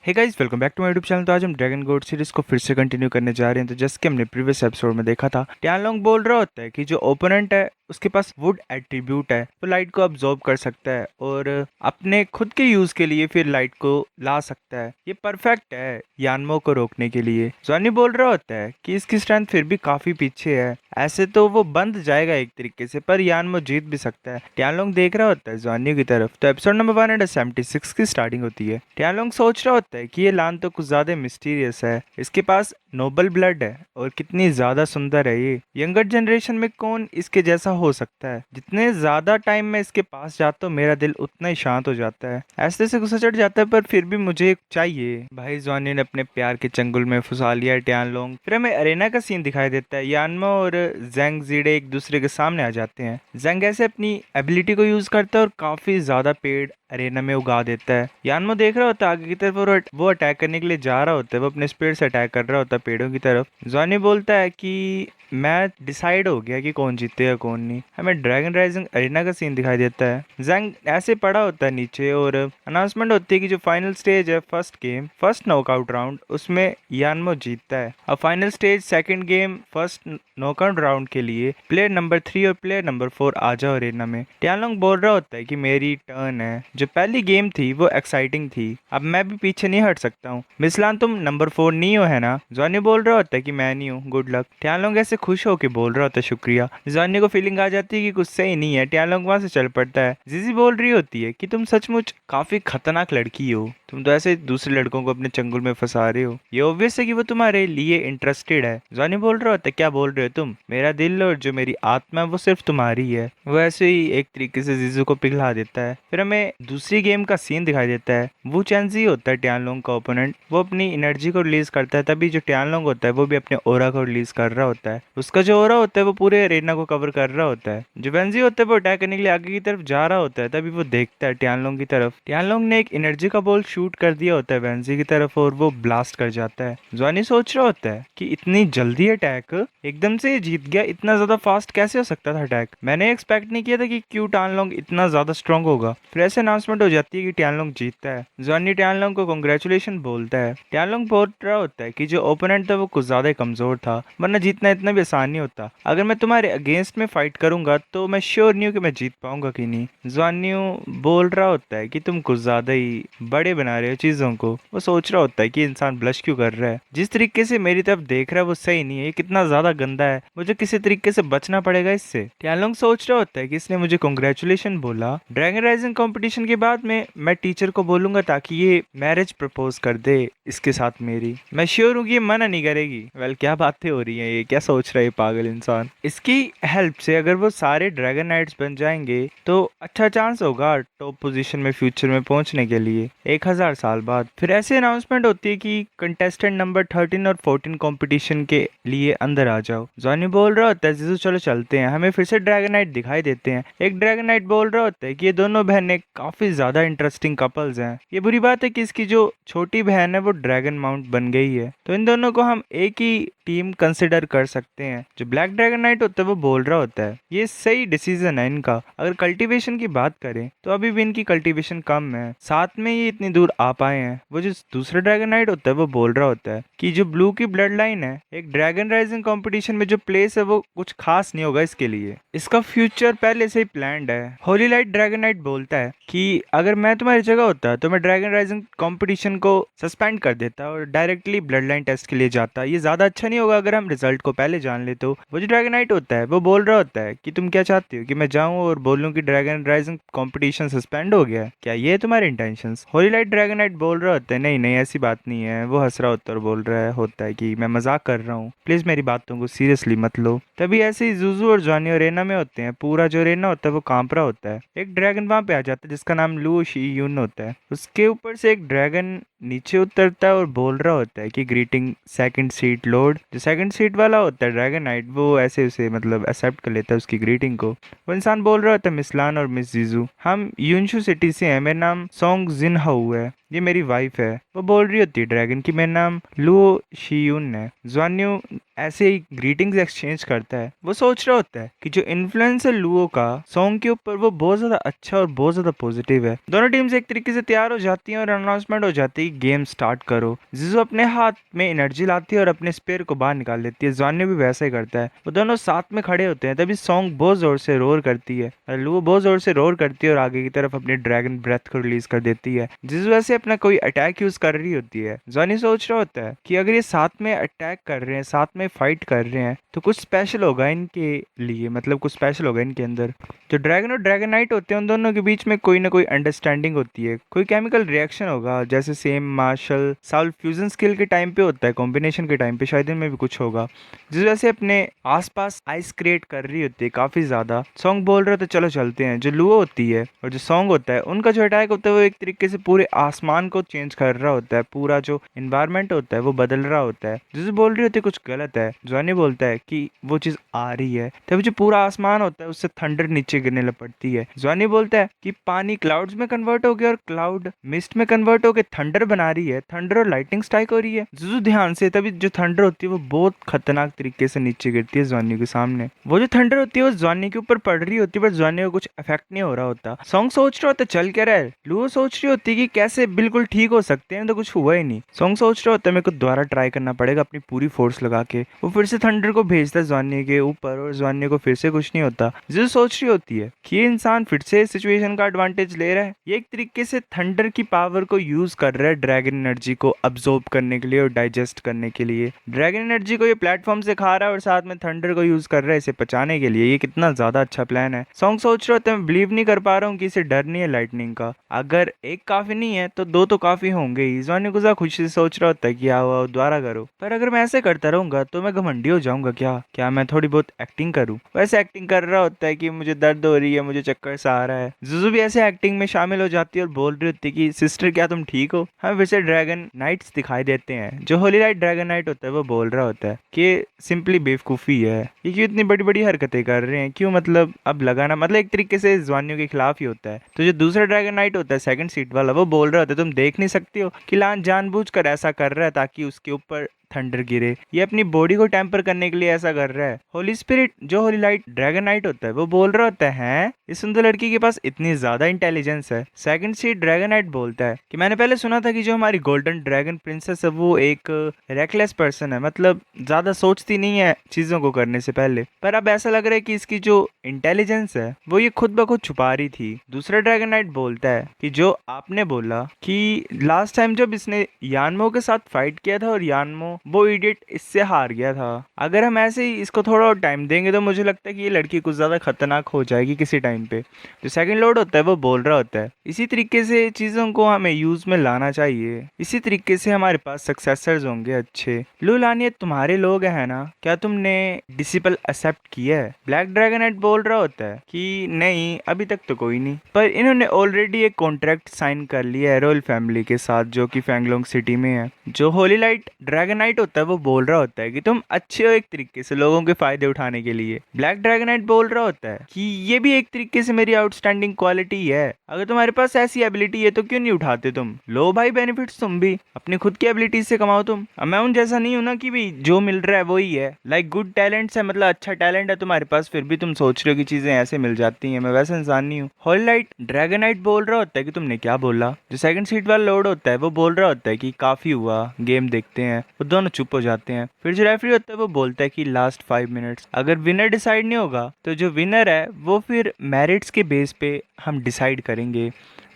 Hey guys, welcome back to my YouTube channel. तो आज हम ड्रैगन गोड सीरीज को फिर से कंटिन्यू करने जा रहे हैं। तो जैसे कि हमने प्रीवियस एपिसोड में देखा था, टियानलोंग बोल रहा होता है कि जो ओपोनेंट है उसके पास वुड एट्रीब्यूट है, वो लाइट को अब्जॉर्ब कर सकता है और अपने खुद के यूज के लिए फिर लाइट को ला सकता है। ये परफेक्ट है यानमो को रोकने के लिए। जॉनी बोल रहा होता है कि इसकी स्ट्रेंथ फिर भी काफी पीछे है, ऐसे तो वो बंद जाएगा एक तरीके से, पर यानमो जीत भी सकता है। टियानलोंग देख रहा होता है जॉनी की तरफ। तो एपिसोड नंबर 176 की स्टार्टिंग होती है। टियानलोंग सोच रहा होता है कि ये लान तो कुछ ज्यादा मिस्टीरियस है, इसके पास नोबल ब्लड है और कितनी ज्यादा सुंदर है ये। यंगर जनरेशन में कौन इसके जैसा हो सकता है। जितने ज्यादा टाइम में इसके पास जाता हूँ मेरा दिल उतना ही शांत हो जाता है। ऐसे से गुस्सा चढ़ जाता है, पर फिर भी मुझे चाहिए। भाई जॉनी ने अपने प्यार के चंगुल में फंसा लिया टियानलोंग। फिर हमें अरेना का सीन दिखाई देता है। यानमो और जेंग जीडे एक दूसरे के सामने आ जाते हैं। जेंग ऐसे अपनी एबिलिटी को यूज करता है और काफी ज्यादा पेड़ अरेना में उगा देता है। यानमो देख रहा होता है आगे की तरफ और वो अटैक करने के लिए जा रहा होता है। वो अपने स्पीड से अटैक कर रहा होता है पेड़ों की तरफ। जॉनी बोलता है कि मैं डिसाइड हो गया कि कौन जीतेगा कौन नहीं। हमें ड्रैगन राइजिंग अरेना का सीन दिखाई देता है। जंग ऐसे पड़ा होता है नीचे और अनाउंसमेंट होती है कि जो फाइनल स्टेज है, first game first knockout round, उसमें यानमो जीतता है। अब final stage second game first knockout round के लिए प्लेयर नंबर 3 और प्लेयर नंबर 4 आ जाओ अरेना में। टियानलोंग बोल रहा होता है कि मेरी टर्न है। जो पहली गेम थी वो एक्साइटिंग थी, अब मैं भी पीछे नहीं हट सकता हूँ। मिसलान तुम नंबर 4 नहीं हो है ना। जॉनी बोल रहा होता है कि मैं नहीं हूँ, गुड लक। टियानलोंग ऐसे खुश होके बोल रहा होता है शुक्रिया। जॉनी को फीलिंग आ जाती है कि कुछ सही नहीं है। टियानलोंग वहां से चल पड़ता है। जीजी बोल रही होती है कि तुम सचमुच काफी खतरनाक लड़की हो, तुम तो ऐसे दूसरे लड़कों को अपने चंगुल में फंसा रहे हो। ये ऑब्वियस है कि वो तुम्हारे लिए इंटरेस्टेड है। जॉनी बोल रहा होता है क्या बोल रहे हो तुम, मेरा दिल और जो मेरी आत्मा है वो सिर्फ तुम्हारी है। वो ऐसे ही एक तरीके से जीजू को पिघला देता है। फिर हमें दूसरी गेम का सीन दिखाई देता है। वो चैंजी होता है टियानलोंग का ओपोनेंट। वो अपनी एनर्जी को रिलीज करता है, तभी जो टियानलोंग होता है वो भी अपने ओरा को रिलीज कर रहा होता है। उसका जो ओरा होता है वो पूरे एरेना को कवर कर रहा होता है। जो वेंजी होता है वो अटैक करने के लिए आगे की तरफ जा रहा होता है, तभी वो देखता है टियानलोंग की तरफ। टियानलोंग ने एक एनर्जी का बॉल शूट कर दिया होता है वेंजी की तरफ और वो ब्लास्ट कर जाता है। जॉनी सोच रहा होता है कि इतनी जल्दी अटैक, एकदम से ये जीत गया, इतना ज्यादा फास्ट कैसे हो सकता था अटैक। मैंने एक्सपेक्ट नहीं किया था कि क्यों टियानलोंग इतना ज्यादा स्ट्रांग होगा। फिर ऐसे अनाउंसमेंट हो जाती है कि टियानलोंग जीतता है। जॉनी टियानलोंग को कांग्रेचुलेशन बोलता है। टियानलोंग बोल रहा होता है कि जो ओपोनेंट था वो कुछ ज्यादा कमजोर था, वरना जीतना इतना भी आसान नहीं होता। अगर मैं तुम्हारे अगेंस्ट में फाइट करूंगा तो मैं श्योर नहीं हूँ कि मैं जीत पाऊंगा कि नहीं। जॉनी बोल रहा होता है कि तुम कुछ ज्यादा ही बड़े बना रहे हो चीजों को। वो सोच रहा होता है कि इंसान ब्लश क्यों कर रहा है, जिस तरीके से मेरी तरफ देख रहा है वो सही नहीं है, ये कितना ज्यादा गंदा है, मुझे किसी तरीके से बचना पड़ेगा इससे। टियानलोंग सोच रहा होता है कि इसने मुझे कांग्रेचुलेशन बोला, ड्रैगन राइजिंग कंपटीशन के बाद में मैं टीचर को बोलूंगा ताकि ये मैरिज प्रपोज कर दे इसके साथ मेरी। मैं श्योर हूँ कि ये मना नहीं करेगी। वेल, क्या बातें हो रही हैं, ये क्या सोच रहा है ये पागल इंसान। इसकी हेल्प से अगर वो सारे ड्रैगन नाइट्स बन जाएंगे तो अच्छा चांस होगा टॉप पोजीशन में फ्यूचर में पहुंचने के लिए 1000 साल बाद। फिर ऐसे अनाउंसमेंट होती है कि कंटेस्टेंट नंबर 13 और 14 कंपटीशन के लिए अंदर आ जाओ। जॉनी बोल रहा होता है जीजू चलो चलते हैं। हमें फिर से ड्रैगन नाइट दिखाई देते हैं। एक ड्रैगन नाइट बोल रहा होता है कि ये दोनों बहनें काफी ज्यादा इंटरेस्टिंग कपल्स हैं। ये बुरी बात है कि इसकी जो छोटी बहन है वो ड्रैगन माउंट बन गई है, तो इन दोनों को हम एक ही टीम कंसिडर कर सकते हैं। जो ब्लैक ड्रैगन नाइट होता है वो बोल रहा होता है ये सही डिसीजन है इनका। अगर कल्टीवेशन की बात करें तो अभी भी इनकी कल्टीवेशन कम है, साथ में ये इतनी दूर आ पाए हैं। वो जो दूसरा ड्रैगन नाइट होता है वो बोल रहा होता है कि जो ब्लू की ब्लड लाइन है, एक ड्रैगन राइजिंग कंपटीशन में जो प्लेस है वो कुछ खास नहीं होगा इसके लिए, इसका फ्यूचर पहले से ही प्लान्ड है। होली लाइट ड्रैगन नाइट बोलता है कि अगर मैं तुम्हारी जगह होता तो मैं ड्रैगन राइजिंग कंपटीशन को सस्पेंड कर देता और डायरेक्टली ब्लड लाइन टेस्ट के लिए जाता। ये ज्यादा अच्छा नहीं होगा अगर हम रिजल्ट को पहले जान ले तो। वो जो ड्रैगन नाइट होता है वो बोल रहा होता है कि तुम क्या चाहते हो कि मैं जाऊं और बोलूं कि ड्रैगन राइजिंग कंपटीशन सस्पेंड हो गया है, क्या ये है तुम्हारे intentions. Holi light dragon night बोल रहा होता है नहीं नहीं ऐसी बात नहीं है। वो हंस रहा होता है और बोल रहा होता है कि मैं मजाक कर रहा हूँ, प्लीज मेरी बातों को सीरियसली मत लो। तभी ऐसे ही जुजू और जॉनी और रेना में होते हैं। पूरा जो रेना होता है वो कांप रहा होता है। एक ड्रैगन वहां पे आ जाता है जिसका नाम लू शी यून होता है। उसके ऊपर से एक ड्रैगन नीचे उतरता है और बोल रहा होता है कि ग्रीटिंग सेकंड सीट लॉर्ड। जो सेकंड सीट वाला होता है ड्रैगन नाइट वो ऐसे उसे मतलब एक्सेप्ट कर लेता है उसकी ग्रीटिंग को। वो इंसान बोल रहा होता है मिसलान और मिस जीजू, हम यूनशु सिटी से हैं, मेरा नाम सोंग जिन हाउ है, ये मेरी वाइफ है। वो बोल रही होती है ड्रैगन की मेरा नाम लुओ शियून है। ज्वान्यू ऐसे ही ग्रीटिंग्स एक्सचेंज करता है, वो सोच रहा होता है कि जो इन्फ्लुएंस है लुओ का सॉन्ग के ऊपर वो बहुत ज्यादा अच्छा और बहुत ज्यादा पॉजिटिव है। दोनों टीम्स एक तरीके से तैयार हो जाती हैं और अनाउंसमेंट हो जाती है गेम स्टार्ट करो। जिजू अपने हाथ में एनर्जी लाती है और अपने स्पेयर को बाहर निकाल लेती है। जॉनी भी वैसा ही करता है। वो दोनों साथ में खड़े होते हैं, तभी सॉन्ग बहुत जोर से रोर करती है। लुओ बहुत जोर से रोर करती है और आगे की तरफ अपने ड्रैगन ब्रेथ को रिलीज कर देती है। जिस वजह से अपना कोई अटैक यूज कर रही होती है। जॉनी सोच रहा होता है कि अगर ये साथ में अटैक कर रहे हैं, साथ में फाइट कर रहे हैं, तो कुछ स्पेशल होगा इनके लिए, मतलब कुछ स्पेशल होगा इनके अंदर। जो ड्रैगन और ड्रैगन नाइट होते हैं उन दोनों के बीच में कोई ना कोई अंडरस्टैंडिंग होती है, कोई केमिकल रिएक्शन होगा, जैसे same martial soul fusion skill के टाइम पे होता है, कॉम्बिनेशन के टाइम पे शायद इनमें भी कुछ होगा, जिस वजह से अपने आसपास आइस क्रिएट कर रही होती है काफी ज्यादा। सॉन्ग बोल रहे होते चलो चलते हैं। जो लुओ होती है और जो सॉन्ग होता है, उनका जो अटैक होता है वो एक तरीके से पूरे आसमान को चेंज कर रहा होता है, पूरा जो इन्वायरमेंट होता है वो बदल रहा होता है। जिस बोल रही होती है कुछ गलत है, जॉनी बोलता है कि वो चीज आ रही है, तभी जो पूरा आसमान होता है उससे थंडर नीचे गिरने लग पड़ती है। जॉनी बोलता है कि पानी क्लाउड्स में कन्वर्ट हो गया और क्लाउड मिस्ट में कन्वर्ट होकर थंडर बना रही है, थंडर और लाइटिंग स्ट्राइक हो रही है। जुजू ध्यान से, तभी जो थंडर होती है वो बहुत खतरनाक तरीके से नीचे गिरती है जॉनी के सामने। वो जो थंडर होती है वो जॉनी के ऊपर पड़ रही होती है, पर जॉनी को कुछ इफेक्ट नहीं हो रहा होता। सॉन्ग सोच रहा होता है चल क्या रहा है। लुओ सोच रही होती है कि कैसे बिल्कुल ठीक हो सकते हैं, तो कुछ हुआ ही नहीं। सॉन्ग सोच रहा होता है मेरे को दोबारा ट्राई करना पड़ेगा अपनी पूरी फोर्स लगा के। वो फिर से थंडर को भेजता है जॉनी के ऊपर और जॉनी को फिर से कुछ नहीं होता। जो सोच रही होती है कि ये इंसान फिर से सिचुएशन का एडवांटेज ले रहा है, ये एक तरीके से थंडर की पावर को यूज कर रहा है ड्रैगन एनर्जी को अब्सॉर्ब करने के लिए और डाइजेस्ट करने के लिए। ड्रैगन एनर्जी को ये प्लेटफॉर्म से खा रहा है और साथ में थंडर को यूज कर रहा है इसे पचाने के लिए। ये कितना ज्यादा अच्छा प्लान है। सॉन्ग सोच रहे होते हैं मैं बिलीव नहीं कर पा रहा हूँ कि इसे डर नहीं है लाइटनिंग का। अगर एक काफी नहीं है तो दो तो काफी होंगे ही। जॉनी गुजा खुशी से सोच रहा होता है कि आओ दोबारा करो, पर अगर मैं ऐसे करता रहूंगा तो मैं घमंडी हो जाऊंगा। क्या मैं थोड़ी बहुत एक्टिंग करूं? वैसे एक्टिंग कर रहा होता है कि मुझे दर्द हो रही है, मुझे चक्कर सा आ रहा है। जुजू भी ऐसे एक्टिंग में शामिल हो जाती है और बोल रही होती है कि सिस्टर क्या तुम ठीक हो? हमें वैसे ड्रैगन नाइट्स दिखाई देते हैं। जो होली लाइट ड्रैगन नाइट होता है वो बोल रहा होता है कि सिंपली बेवकूफी है, ये क्यों इतनी बड़ी बड़ी हरकतें कर रहे हैं, क्यों मतलब अब लगाना, मतलब एक तरीके से जवानियों के खिलाफ ही होता है। तो जो दूसरा ड्रैगन नाइट होता है सेकंड सीट वाला, वो बोल रहा होता है तुम देख नहीं सकती हो कि लान जानबूझकर ऐसा कर रहा है ताकि उसके ऊपर थंडर गिरे, ये अपनी बॉडी को टेम्पर करने के लिए ऐसा कर रहा है। होली स्पिरिट जो होली लाइट ड्रैगन नाइट होता है वो बोल रहा होता है इस सुंदर लड़की के पास इतनी ज्यादा इंटेलिजेंस है। सेकंड सीट ड्रैगन नाइट बोलता है कि मैंने पहले सुना था कि जो हमारी गोल्डन ड्रैगन प्रिंसेस है वो एक रेकलेस पर्सन है, मतलब ज्यादा सोचती नहीं है चीजों को करने से पहले, पर अब ऐसा लग रहा है कि इसकी जो इंटेलिजेंस है वो ये खुद ब खुद छुपा रही थी। दूसरा ड्रैगन नाइट बोलता है कि जो आपने बोला कि लास्ट टाइम जब इसने यानमो के साथ फाइट किया था और यानमो वो इडियट इससे हार गया था, अगर हम ऐसे ही इसको थोड़ा और टाइम देंगे तो मुझे लगता है कि ये लड़की कुछ ज्यादा खतरनाक हो जाएगी किसी टाइम पे। जो सेकंड लॉर्ड होता है वो बोल रहा होता है इसी तरीके से चीजों को हमें यूज में लाना चाहिए, इसी तरीके से हमारे पास सक्सेसर्स होंगे अच्छे। लुलानियत तुम्हारे लोग है ना, क्या तुमने डिसिपल एक्सेप्ट किया है? ब्लैक ड्रैगन नाइट बोल रहा होता है कि नहीं अभी तक तो कोई नहीं, पर इन्होंने ऑलरेडी एक कॉन्ट्रैक्ट साइन कर लिया है रॉयल फैमिली के साथ जो कि फैंगलोंग सिटी में है। जो होली लाइट ड्रैगन नाइट होता है वो बोल रहा होता है कि तुम अच्छे हो एक तरीके से लोगों के फायदे उठाने के लिए। ब्लैक ड्रैगन नाइट बोल रहा होता है कि ये भी एक तरीके से मेरी आउटस्टैंडिंग क्वालिटी है, अगर तुम्हारे पास ऐसी एबिलिटी है तो क्यों नहीं उठाते तुम? लो भाई बेनिफिट्स तुम भी अपनी खुद की एबिलिटी से कमाओ तुम। अब मैं उन जैसा नहीं हूं ना कि भाई जो मिल रहा है वही है। लाइक गुड टैलेंट्स है, मतलब अच्छा टैलेंट है तुम्हारे पास, फिर भी तुम सोच रहे हो कि चीजें ऐसे मिल जाती हैं। मैं वैसा इंसान नहीं हूँ। होली लाइट ड्रैगन नाइट बोल रहा होता है कि तुमने क्या बोला? जो सेकंड सीट वाला लॉर्ड होता है वो बोल रहा होता है कि काफी हुआ, गेम देखते हैं। वो दोनों चुप हो जाते हैं। फिर जो रेफरी होता है वो बोलता है कि लास्ट 5 मिनट्स, अगर विनर डिसाइड नहीं होगा तो जो विनर है वो फिर मेरिट्स के बेस पे हम डिसाइड करेंगे।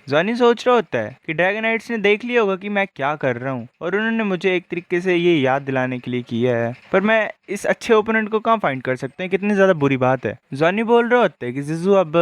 जॉनी सोच रहा होता है कि ड्रैगन नाइट्स ने देख लिया होगा कि मैं क्या कर रहा हूँ और उन्होंने मुझे एक तरीके से ये याद दिलाने के लिए किया है, पर मैं इस अच्छे ओपोनेंट को कहाँ फाइंड कर सकते हैं? कितनी ज्यादा बुरी बात है। जॉनी बोल रहा होता है कि जिजू अब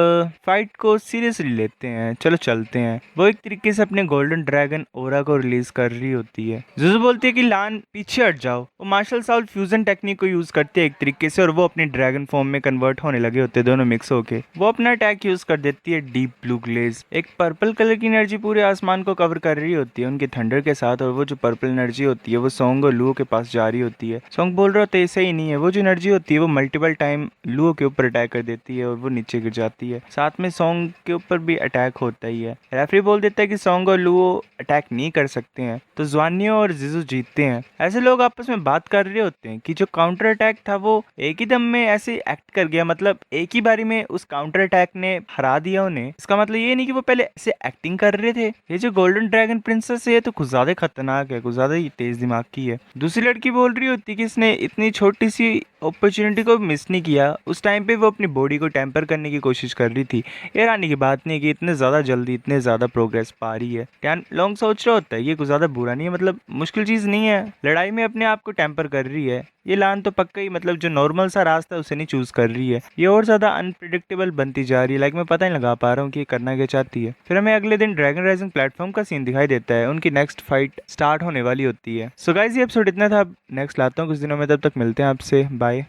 फाइट को सीरियसली लेते हैं, चलो चलते हैं। वो एक तरीके से अपने गोल्डन ड्रैगन ओरा को रिलीज कर रही होती है। जिजू बोलती है कि लान पीछे हट जाओ। वो मार्शल साउल फ्यूजन टेक्निक को यूज करते हैं एक तरीके से और वो अपने ड्रैगन फॉर्म में कन्वर्ट होने लगे होते हैं दोनों मिक्स होके। वो अपना अटैक यूज कर देती है डीप ब्लू ग्लेज, एक पर्पल कलर की एनर्जी पूरे आसमान को कवर कर रही होती है उनके थंडर के साथ, और वो जो पर्पल एनर्जी होती है वो सॉन्ग और लुओ के पास जा रही होती है। सॉन्ग बोल रहा होता है ऐसा ही नहीं है, वो जो एनर्जी होती है वो मल्टीपल टाइम लुओ के ऊपर अटैक कर देती है और वो नीचे गिर जाती है। साथ में सॉन्ग के ऊपर भी अटैक होता ही है। रेफरी बोल देता है कि सॉन्ग और लुओ अटैक नहीं कर सकते हैं, तो ज़ुआनियो और जिजू जीतते हैं। ऐसे लोग आपस में बात कर रहे होते हैं कि जो काउंटर अटैक था वो एक ही दम में ऐसे एक्ट कर गया, मतलब एक ही बारी में उस काउंटर अटैक ने हरा दिया उन्हें। इसका मतलब ये नहीं कि वो पहले ऐसे एक्टिंग कर रहे थे। ये जो गोल्डन ड्रैगन प्रिंसेस है तो कुछ ज्यादा खतरनाक है, कुछ ज्यादा ही तेज दिमाग की है। दूसरी लड़की बोल रही होती कि इसने इतनी छोटी सी अपॉर्चुनिटी को मिस नहीं किया। उस टाइम पे वो अपनी बॉडी को टेम्पर करने की कोशिश कर रही थी। ये रानी की बात नहीं है कि इतने ज़्यादा जल्दी इतने ज़्यादा प्रोग्रेस पा रही है। टैन लॉन्ग सोच रहा होता है ये कुछ ज़्यादा बुरा नहीं है, मतलब मुश्किल चीज़ नहीं है। लड़ाई में अपने आप को टेम्पर कर रही है। ये लान तो पक्का ही मतलब जो नॉर्मल सा रास्ता है उसे नहीं चूज कर रही है। ये और ज़्यादा अनप्रिडिक्टेबल बनती जा रही है। लाइक मैं पता नहीं लगा पा रहा हूँ कि ये करना क्या चाहती है। फिर हमें अगले दिन ड्रैगन राइजिंग प्लेटफॉर्म का सीन दिखाई देता है। उनकी नेक्स्ट फाइट स्टार्ट होने वाली होती है। सो गाइस ये एपिसोड इतना था। नेक्स्ट लाता हूँ कुछ दिनों में, तब तक मिलते हैं आपसे। बाय।